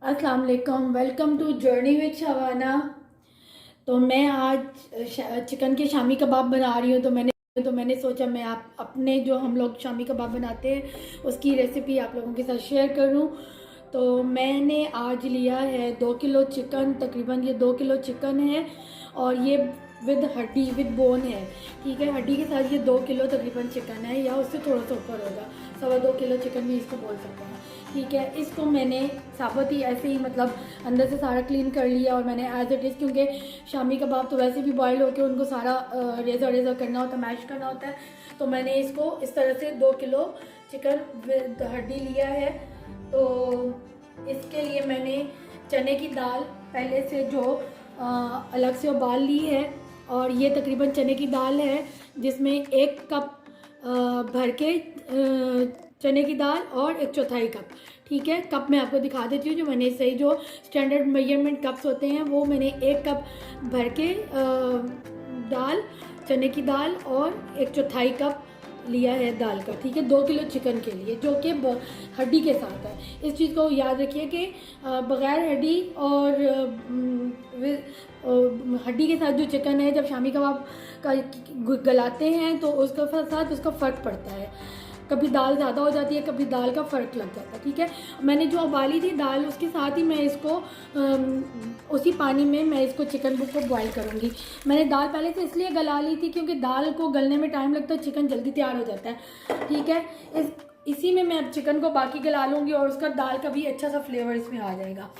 अस्सलाम वालेकुम, welcome to journey with Shabana. तो मैं आज चिकन के शामी कबाब बना रही हूँ। तो मैंने सोचा मैं आप अपने जो हम लोग शामी कबाब बनाते हैं उसकी रेसिपी आप लोगों के साथ शेयर करूँ। तो मैंने आज लिया है 2 किलो चिकन, तकरीबन ये 2 किलो चिकन है और ये विद हड्डी विद बोन है। ठीक है, हड्डी के साथ ये 2 किलो तकरीबन चिकन है या उससे थोड़ा सा ऊपर होगा, 2.25 किलो चिकन भी इसको बोल सकते हैं। ठीक है, इसको मैंने साबुत ही ऐसे ही मतलब अंदर से सारा क्लीन कर लिया और मैंने एज इट इज़, क्योंकि शामी कबाब तो वैसे भी बॉयल होकर उनको सारा रेज़र करना होता है, मैश करना होता है। तो मैंने इसको इस तरह से 2 किलो चिकन विद हड्डी लिया है। तो इसके लिए मैंने चने की दाल पहले से जो अलग से उबाल ली है और ये तकरीबन चने की दाल है जिसमें 1 कप भर के चने की दाल और 1/4 कप। ठीक है, कप मैं आपको दिखा देती हूँ, जो मैंने सही जो स्टैंडर्ड मेजरमेंट कप्स होते हैं वो मैंने 1 कप भर के दाल, चने की दाल और 1/4 कप लिया है दाल का। ठीक है, 2 किलो चिकन के लिए जो कि हड्डी के साथ है। इस चीज़ को याद रखिए कि बग़ैर हड्डी और हड्डी के साथ जो चिकन है जब शामी कबाब का गलाते हैं तो उसका साथ उसका फ़र्क पड़ता है। कभी दाल ज़्यादा हो जाती है, कभी दाल का फ़र्क लग जाता है। ठीक है, मैंने जो उबाली थी दाल उसके साथ ही मैं इसको उसी पानी में मैं इसको चिकन को बॉईल करूँगी। मैंने दाल पहले से इसलिए गला ली थी क्योंकि दाल को गलने में टाइम लगता है, चिकन जल्दी तैयार हो जाता है। ठीक है, इसी में मैं अब चिकन को बाकी गला लूँगी और उसका दाल का भी अच्छा सा फ्लेवर इसमें आ जाएगा।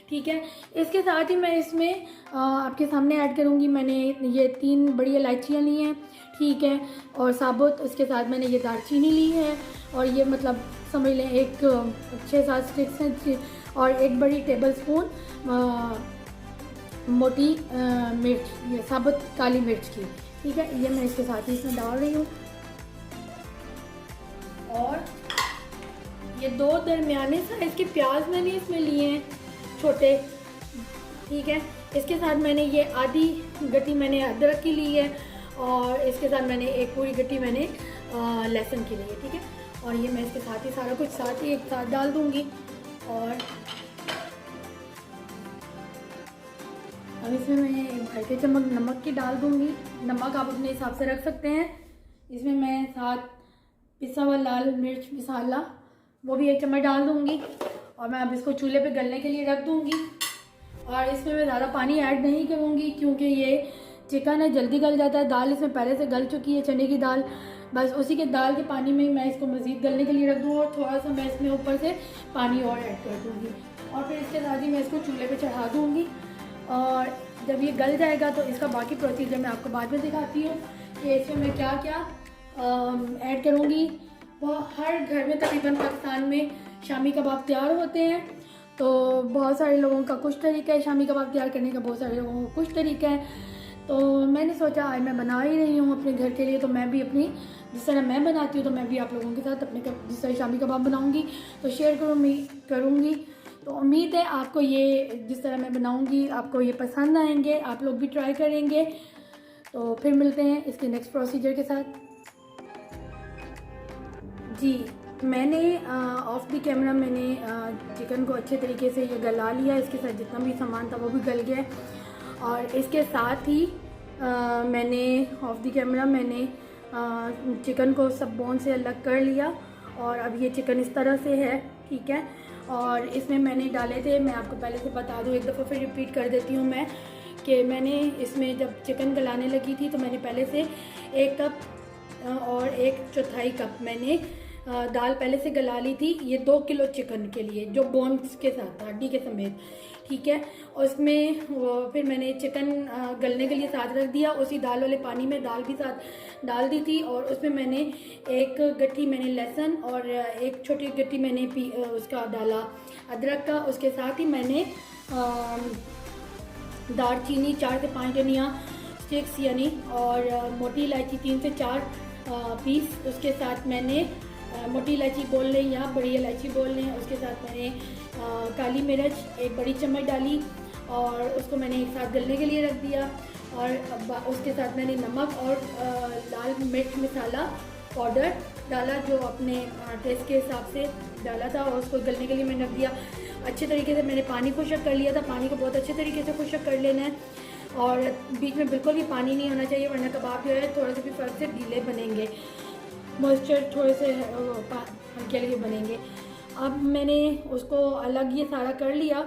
ठीक है, इसके साथ ही मैं इसमें आपके सामने ऐड करूँगी, मैंने ये 3 बड़ी इलायचियाँ ली हैं। ठीक है, और साबुत उसके साथ मैंने ये दालचीनी ली है और ये मतलब समझ लें एक 6-7 स्टिक्स हैं और 1 बड़ी टेबल स्पून मोटी मिर्च, ये साबुत काली मिर्च की। ठीक है, ये मैं इसके साथ ही इसमें डाल रही हूँ और ये 2 दरमियाने साइज़ के प्याज मैंने इसमें लिए हैं छोटे। ठीक है, इसके साथ मैंने ये आधी गट्टी मैंने अदरक की ली है और इसके साथ मैंने एक पूरी गट्टी मैंने लहसुन की ली है। ठीक है, और ये मैं इसके साथ ही सारा कुछ साथ ही एक साथ डाल दूँगी और अब इसमें मैं 1 चम्मच नमक की डाल दूँगी। नमक आप अपने हिसाब से रख सकते हैं। इसमें मैं साथ पिसा हुआ लाल मिर्च मसाला वो भी 1 चम्मच डाल दूँगी और मैं अब इसको चूल्हे पे गलने के लिए रख दूँगी। और इसमें मैं ज़्यादा पानी ऐड नहीं करूँगी क्योंकि ये चिकन है जल्दी गल जाता है। दाल इसमें पहले से गल चुकी है, चने की दाल, बस उसी के दाल के पानी में मैं इसको मज़ीद गलने के लिए रख दूँ और थोड़ा सा मैं इसमें ऊपर से पानी और ऐड कर दूँगी और फिर इसके साथ ही मैं इसको चूल्हे पे चढ़ा दूँगी। और जब ये गल जाएगा तो इसका बाकी प्रोसीजर मैं आपको बाद में दिखाती हूँ कि इसमें मैं क्या क्या ऐड करूँगी। वो हर घर में तकरीबन पाकिस्तान में शामी कबाब तैयार होते हैं। तो बहुत सारे लोगों का कुछ तरीका है शामी कबाब तैयार करने का, बहुत सारे लोगों का कुछ तरीका है। तो मैंने सोचा आज मैं बना ही रही हूँ अपने घर के लिए, तो मैं भी अपनी जिस तरह मैं बनाती हूँ तो मैं भी आप लोगों के साथ अपने जिस तरह शामी कबाब बनाऊँगी तो शेयर करूँगी। तो उम्मीद है आपको ये जिस तरह मैं बनाऊँगी आपको ये पसंद आएंगे, आप लोग भी ट्राई करेंगे। तो फिर मिलते हैं इसके नेक्स्ट प्रोसीजर के साथ। जी, मैंने ऑफ द कैमरा मैंने चिकन को अच्छे तरीके से ये गला लिया, इसके साथ जितना भी सामान था वो भी गल गया और इसके साथ ही मैंने ऑफ द कैमरा मैंने चिकन को सब बोन से अलग कर लिया और अब ये चिकन इस तरह से है। ठीक है, और इसमें मैंने डाले थे, मैं आपको पहले से बता दूं, एक दफ़ा फिर रिपीट कर देती हूँ मैं कि मैंने इसमें जब चिकन गलाने लगी थी तो मैंने पहले से 1 कप और 1/4 कप मैंने दाल पहले से गला ली थी, ये 2 किलो चिकन के लिए जो बोन्स के साथ हड्डी के समेत। ठीक है, और इसमें फिर मैंने चिकन गलने के लिए साथ रख दिया, उसी दाल वाले पानी में दाल भी साथ डाल दी थी और उसमें मैंने 1 गट्ठी मैंने लहसुन और 1 छोटी गट्ठी मैंने उसका डाला अदरक का। उसके साथ ही मैंने दालचीनी 4 से 5 धनिया स्टिक्स यानी और मोटी इलायची 3 से 4 पीस, उसके साथ मैंने मोटी इलायची बोल लें या बड़ी इलायची बोल लें। उसके साथ मैंने काली मिर्च 1 बड़ी चम्मच डाली और उसको मैंने एक साथ गलने के लिए रख दिया और उसके साथ मैंने नमक और लाल मिर्च मसाला पाउडर डाला जो अपने टेस्ट के हिसाब से डाला था और उसको गलने के लिए मैंने रख दिया। अच्छे तरीके से मैंने पानी खुशक कर लिया था। पानी को बहुत अच्छे तरीके से खुशक कर लेना है और बीच में बिल्कुल भी पानी नहीं होना चाहिए, वरना कबाब जो है थोड़े से भी फर्क से ढीले बनेंगे, मॉइस्चर थोड़े से हल्के हल्के बनेंगे। अब मैंने उसको अलग ये सारा कर लिया।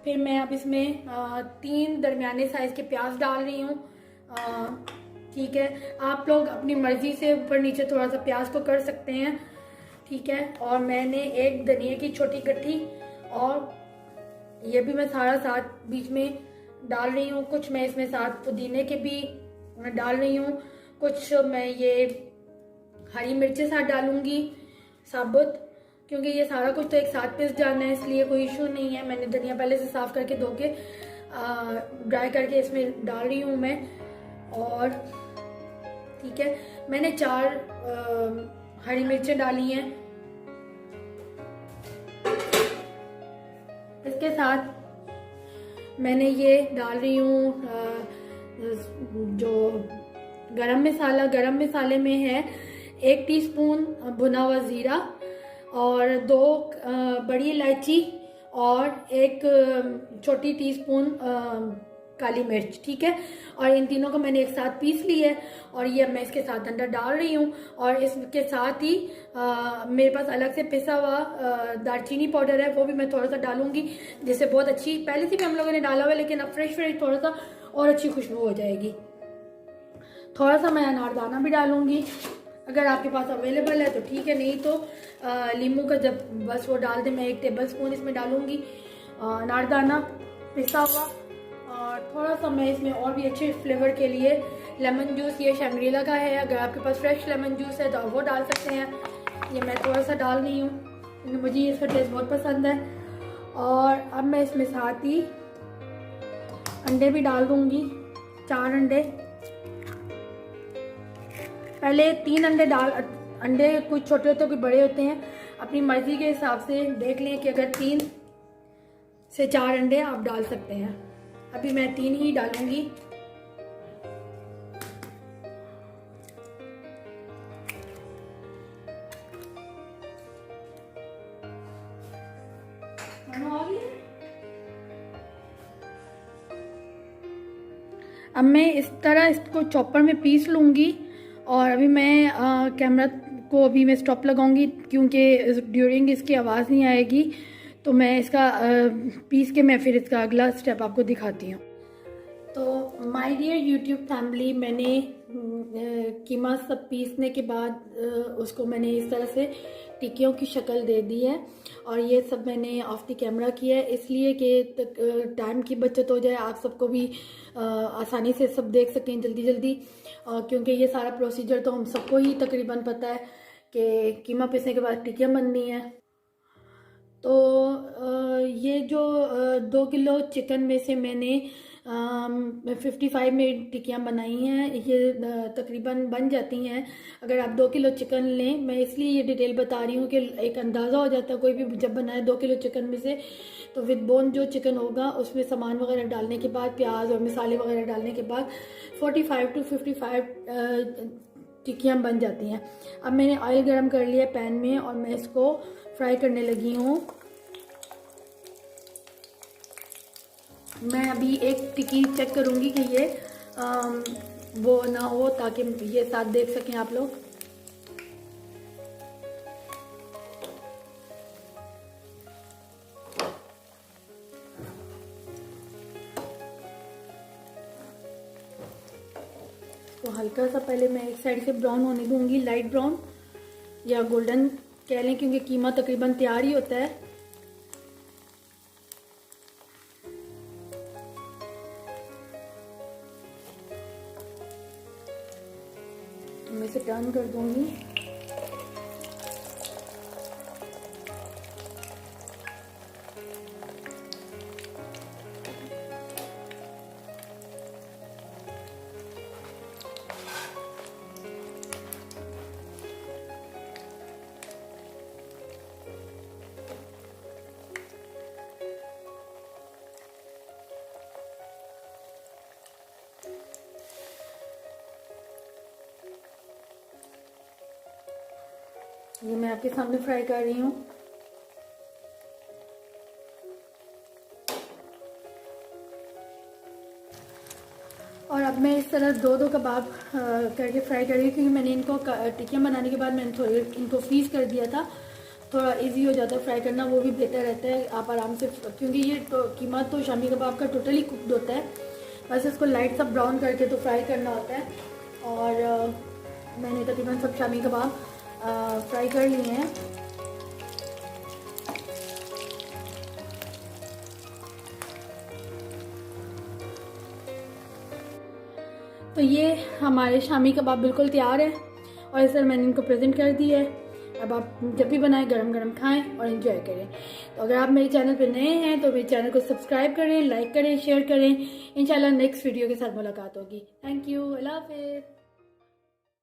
फिर मैं अब इसमें 3 दरमियाने साइज़ के प्याज डाल रही हूँ। ठीक है, आप लोग अपनी मर्ज़ी से ऊपर नीचे थोड़ा सा प्याज को कर सकते हैं। ठीक है, और मैंने एक धनिया की छोटी गट्ठी और ये भी मैं सारा साथ बीच में डाल रही हूँ। कुछ मैं इसमें साथ पुदीने के भी डाल रही हूँ, कुछ मैं ये हरी मिर्चें साथ डालूंगी साबुत, क्योंकि ये सारा कुछ तो एक साथ पिस जाना है, इसलिए कोई इशू नहीं है। मैंने धनिया पहले से साफ़ करके धो के ड्राई करके इसमें डाल रही हूँ मैं। और ठीक है, मैंने 4 हरी मिर्चें डाली हैं। इसके साथ मैंने ये डाल रही हूँ जो गरम मसाले में है 1 टीस्पून भुना हुआ ज़ीरा और 2 बड़ी इलायची और 1 छोटी टीस्पून काली मिर्च। ठीक है, और इन तीनों को मैंने एक साथ पीस लिया है और ये मैं इसके साथ अंदर डाल रही हूँ। और इसके साथ ही मेरे पास अलग से पिसा हुआ दालचीनी पाउडर है, वो भी मैं थोड़ा सा डालूंगी, जिससे बहुत अच्छी, पहले से भी हम लोगों ने डाला हुआ है लेकिन अब फ्रेश थोड़ा सा और अच्छी खुशबू हो जाएगी। थोड़ा सा मैं अनारदाना भी डालूंगी, अगर आपके पास अवेलेबल है तो ठीक है, नहीं तो लीमू का जब बस वो डाल दे। मैं 1 टेबल स्पून इसमें डालूंगी अनारदाना पिसा हुआ। और थोड़ा सा मैं इसमें और भी अच्छे फ्लेवर के लिए लेमन जूस, ये शैंग्रीला का है, अगर आपके पास फ्रेश लेमन जूस है तो आप वो डाल सकते हैं। ये मैं थोड़ा सा डाल रही हूँ क्योंकि मुझे इसका टेस्ट बहुत पसंद है। और अब मैं इसमें साथ ही अंडे भी डाल दूँगी, 4 अंडे। पहले 3 अंडे अंडे कुछ छोटे होते हैं कुछ बड़े होते हैं, अपनी मर्जी के हिसाब से देख लें कि अगर 3 से 4 अंडे आप डाल सकते हैं। अभी मैं 3 ही डालूंगी। अब मैं इस तरह इसको चॉपर में पीस लूँगी और अभी मैं कैमरा को अभी मैं स्टॉप लगाऊंगी क्योंकि ड्यूरिंग इसकी आवाज़ नहीं आएगी, तो मैं इसका पीस के मैं फिर इसका अगला स्टेप आपको दिखाती हूँ। तो माय डियर यूट्यूब फैमिली, मैंने कीमा सब पीसने के बाद उसको मैंने इस तरह से टिक्कियों की शक्ल दे दी है और ये सब मैंने ऑफ द कैमरा किया है इसलिए कि टाइम की बचत हो जाए, आप सबको भी आसानी से सब देख सकें जल्दी जल्दी, क्योंकि ये सारा प्रोसीजर तो हम सबको ही तकरीबन पता है कि कीमा पीसने के बाद टिक्कियाँ बननी है। तो ये जो 2 किलो चिकन में से मैंने 55 में टिक्कियाँ बनाई हैं, ये तकरीबन बन जाती हैं। अगर आप 2 किलो चिकन लें, मैं इसलिए ये डिटेल बता रही हूँ कि एक अंदाज़ा हो जाता है कोई भी जब बनाए 2 किलो चिकन में से, तो विद बोन जो चिकन होगा उसमें सामान वगैरह डालने के बाद, प्याज और मसाले वगैरह डालने के बाद 45 to 55 टिक्कियाँ बन जाती हैं। अब मैंने ऑयल गर्म कर लिया पैन में और मैं इसको फ्राई करने लगी हूँ। मैं अभी एक टिक्की चेक करूँगी कि ये वो ना हो, ताकि ये साथ देख सकें आप लोग। तो हल्का सा पहले मैं एक साइड से ब्राउन होने दूँगी, लाइट ब्राउन या गोल्डन कह लें, क्योंकि कीमा तकरीबन तैयार ही होता है। मैं इसे टर्न कर दूंगी। ये मैं आपके सामने फ्राई कर रही हूँ। और अब मैं इस तरह दो कबाब करके फ्राई कर रही हूँ, क्योंकि मैंने इनको टिक्कियाँ बनाने के बाद मैंने थोड़ी इनको फ्रीज़ कर दिया था। थोड़ा इजी हो जाता है फ्राई करना, वो भी बेहतर रहता है। आप आराम से, क्योंकि ये तो कीमा तो शामी कबाब का टोटली कुकड होता है, बस इसको लाइट सा ब्राउन करके तो फ्राई करना होता है। और मैंने तकरीबन सब शामी कबाब फ्राई कर लिए हैं। तो ये हमारे शामी कबाब बिल्कुल तैयार है और इस तरह मैंने इनको प्रेजेंट कर दिया है। अब आप जब भी बनाएं गरम गरम खाएं और एंजॉय करें। तो अगर आप मेरे चैनल पर नए हैं तो मेरे चैनल को सब्सक्राइब करें, लाइक करें, शेयर करें। इंशाल्लाह नेक्स्ट वीडियो के साथ मुलाकात होगी। थैंक यू, अल्लाह हाफिज़।